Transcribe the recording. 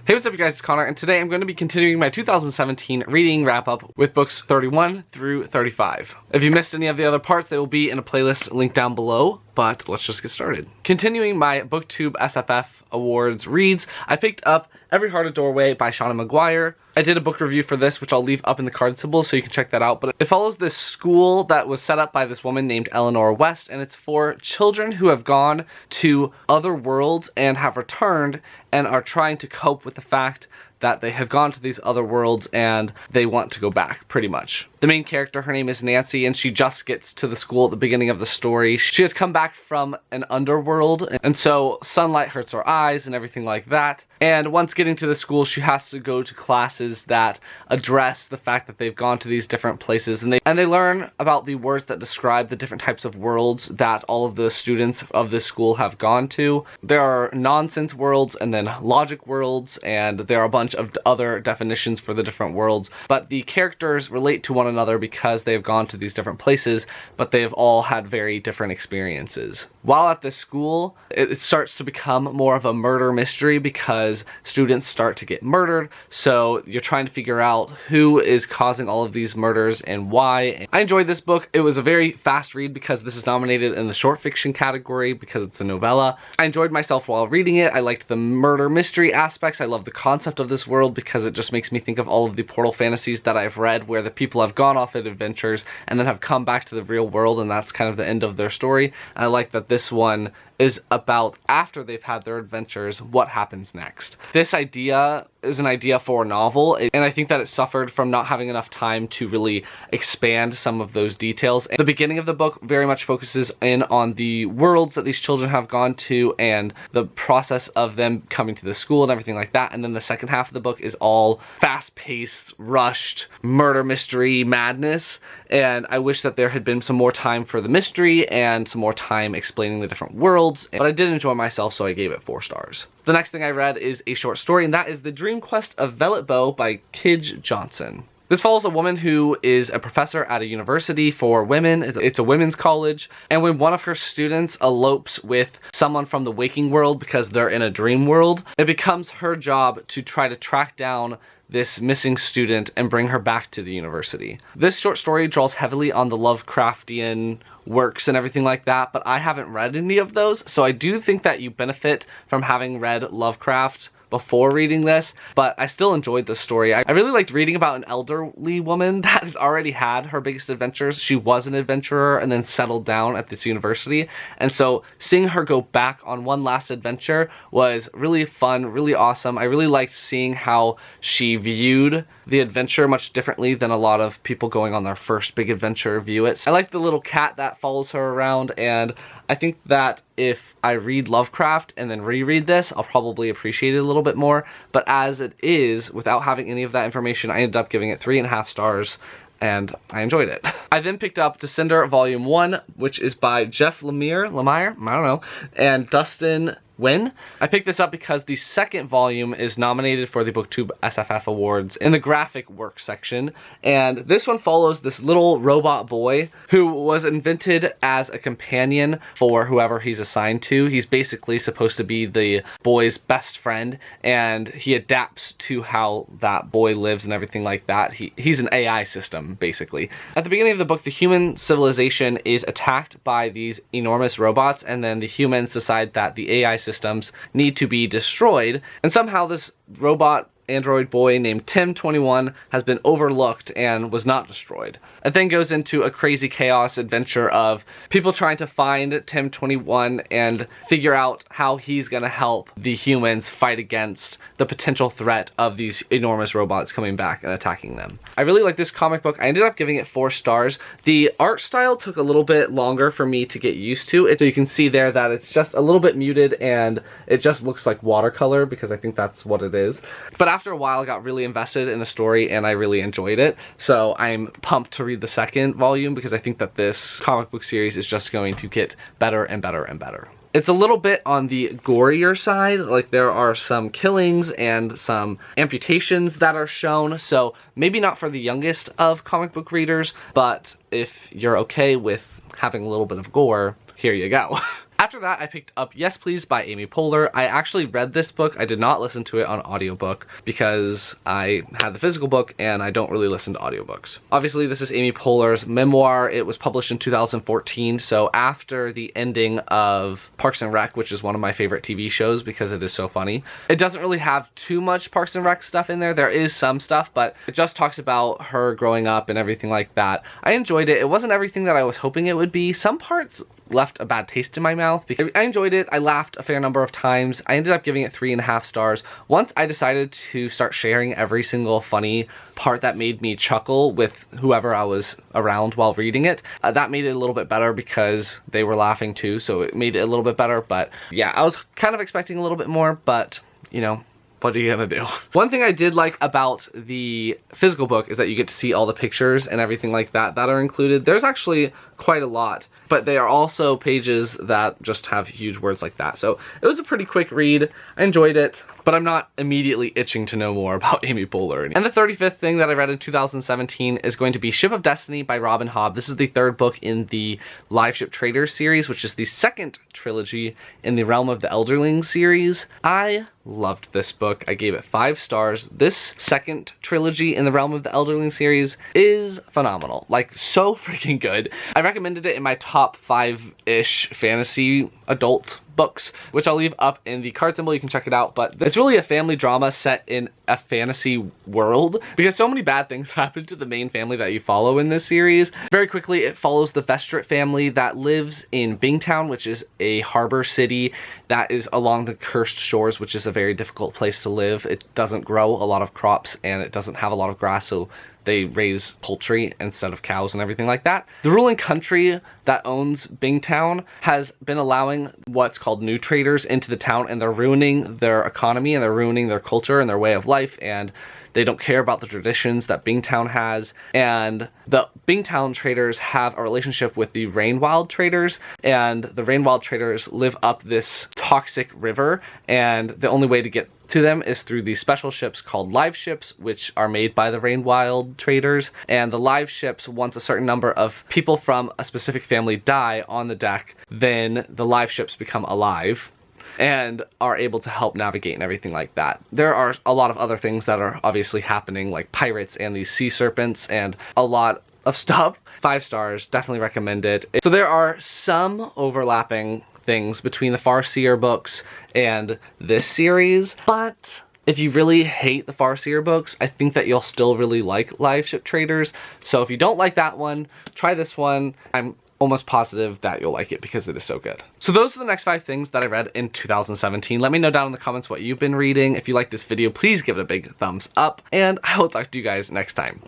Hey, what's up you guys, it's Connor, and today I'm going to be continuing my 2017 reading wrap-up with books 31 through 35. If you missed any of the other parts, they will be in a playlist linked down below, but let's just get started. Continuing my BookTubeSFF Awards reads, I picked up Every Heart a Doorway by Shauna McGuire. I did a book review for this, which I'll leave up in the card symbol so you can check that out, but it follows this school that was set up by this woman named Eleanor West, and it's for children who have gone to other worlds and have returned and are trying to cope with the fact that they have gone to these other worlds and they want to go back, pretty much. The main character, her name is Nancy, and she just gets to the school at the beginning of the story. She has come back from an underworld, and so sunlight hurts her eyes and everything like that. And once getting to the school, she has to go to classes that address the fact that they've gone to these different places, and they learn about the words that describe the different types of worlds that all of the students of this school have gone to. There are nonsense worlds and then logic worlds, and there are a bunch of other definitions for the different worlds, but the characters relate to one another because they have gone to these different places, but they have all had very different experiences. While at this school, it starts to become more of a murder mystery because students start to get murdered, so you're trying to figure out who is causing all of these murders and why. I enjoyed this book. It was a very fast read because this is nominated in the short fiction category because it's a novella. I enjoyed myself while reading it. I liked the murder mystery aspects. I love the concept of this world because it just makes me think of all of the portal fantasies that I've read where the people have gone off at adventures and then have come back to the real world, and that's kind of the end of their story. And I like that this one is about after they've had their adventures, what happens next. This idea is an idea for a novel, and I think that it suffered from not having enough time to really expand some of those details. The beginning of the book very much focuses in on the worlds that these children have gone to and the process of them coming to the school and everything like that, and then the second half of the book is all fast-paced, rushed, murder mystery madness, and I wish that there had been some more time for the mystery and some more time explaining the different worlds, but I did enjoy myself, so I gave it 4 stars. The next thing I read is a short story, and that is The Dream Quest of Velit by Kij Johnson. This follows a woman who is a professor at a university for women. It's a women's college, and when one of her students elopes with someone from the waking world because they're in a dream world, it becomes her job to try to track down this missing student and bring her back to the university. This short story draws heavily on the Lovecraftian works and everything like that, but I haven't read any of those, so I do think that you benefit from having read Lovecraft before reading this, but I still enjoyed the story. I really liked reading about an elderly woman that has already had her biggest adventures. She was an adventurer and then settled down at this university, and so seeing her go back on one last adventure was really fun, really awesome. I really liked seeing how she viewed the adventure much differently than a lot of people going on their first big adventure view it. I like the little cat that follows her around, and I think that if I read Lovecraft and then reread this, I'll probably appreciate it a little bit more, but as it is, without having any of that information, I ended up giving it 3.5 stars, and I enjoyed it. I then picked up Cinder Volume 1, which is by Jeff Lemire, I don't know, and Dustin Wynn. I picked this up because the second volume is nominated for the BookTubeSFF Awards in the graphic work section, and this one follows this little robot boy who was invented as a companion for whoever he's assigned to. He's basically supposed to be the boy's best friend, and he adapts to how that boy lives and everything like that. He's an AI system, basically. At the beginning of the book, the human civilization is attacked by these enormous robots, and then the humans decide that the AI systems need to be destroyed, and somehow this robot android boy named Tim21 has been overlooked and was not destroyed. It then goes into a crazy chaos adventure of people trying to find Tim21 and figure out how he's gonna help the humans fight against the potential threat of these enormous robots coming back and attacking them. I really like this comic book. I ended up giving it 4 stars. The art style took a little bit longer for me to get used to. So you can see there that it's just a little bit muted and it just looks like watercolor because I think that's what it is. But after a while I got really invested in the story and I really enjoyed it. So I'm pumped to read the second volume because I think that this comic book series is just going to get better and better and better. It's a little bit on the gorier side, like there are some killings and some amputations that are shown, so maybe not for the youngest of comic book readers, but if you're okay with having a little bit of gore, here you go. After After that, I picked up Yes Please by Amy Poehler. I actually read this book. I did not listen to it on audiobook because I had the physical book and I don't really listen to audiobooks. Obviously, this is Amy Poehler's memoir. It was published in 2014, so after the ending of Parks and Rec, which is one of my favorite TV shows because it is so funny. It doesn't really have too much Parks and Rec stuff in there. There is some stuff, but it just talks about her growing up and everything like that. I enjoyed it. It wasn't everything that I was hoping it would be. Some parts left a bad taste in my mouth because I enjoyed it. I laughed a fair number of times. I ended up giving it 3.5 stars. Once I decided to start sharing every single funny part that made me chuckle with whoever I was around while reading it, that made it a little bit better because they were laughing too, so it made it a little bit better. But yeah, I was kind of expecting a little bit more, but you know, what are you gonna do? One thing I did like about the physical book is that you get to see all the pictures and everything like that that are included. There's actually quite a lot, but they are also pages that just have huge words like that. So it was a pretty quick read. I enjoyed it, but I'm not immediately itching to know more about Amy Poehler. And the 35th thing that I read in 2017 is going to be Ship of Destiny by Robin Hobb. This is the third book in the Live Ship Traders series, which is the second trilogy in the Realm of the Elderling series. I loved this book. I gave it 5 stars. This second trilogy in the Realm of the Elderling series is phenomenal. Like, so freaking good. I recommended it in my top 5-ish fantasy adult books, which I'll leave up in the card symbol. You can check it out, but it's really a family drama set in a fantasy world because so many bad things happen to the main family that you follow in this series. Very quickly, it follows the Vestrit family that lives in Bingtown, which is a harbor city that is along the cursed shores, which is a very difficult place to live. It doesn't grow a lot of crops and it doesn't have a lot of grass, so they raise poultry instead of cows and everything like that. The ruling country that owns Bingtown has been allowing what's called new traders into the town, and they're ruining their economy and they're ruining their culture and their way of life, and they don't care about the traditions that Bingtown has. And the Bingtown traders have a relationship with the Rainwild traders, and the Rainwild traders live up this toxic river, and the only way to get to them is through these special ships called live ships, which are made by the Rainwild traders. And the live ships, once a certain number of people from a specific family die on the deck, then the live ships become alive and are able to help navigate and everything like that. There are a lot of other things that are obviously happening, like pirates and these sea serpents and a lot of stuff. 5 stars, definitely recommend it. So there are some overlapping things between the Farseer books and this series, but if you really hate the Farseer books, I think that you'll still really like Live Ship Traders. So if you don't like that one, try this one. I'm almost positive that you'll like it because it is so good. So those are the next 5 things that I read in 2017. Let me know down in the comments what you've been reading. If you like this video, please give it a big thumbs up, and I will talk to you guys next time.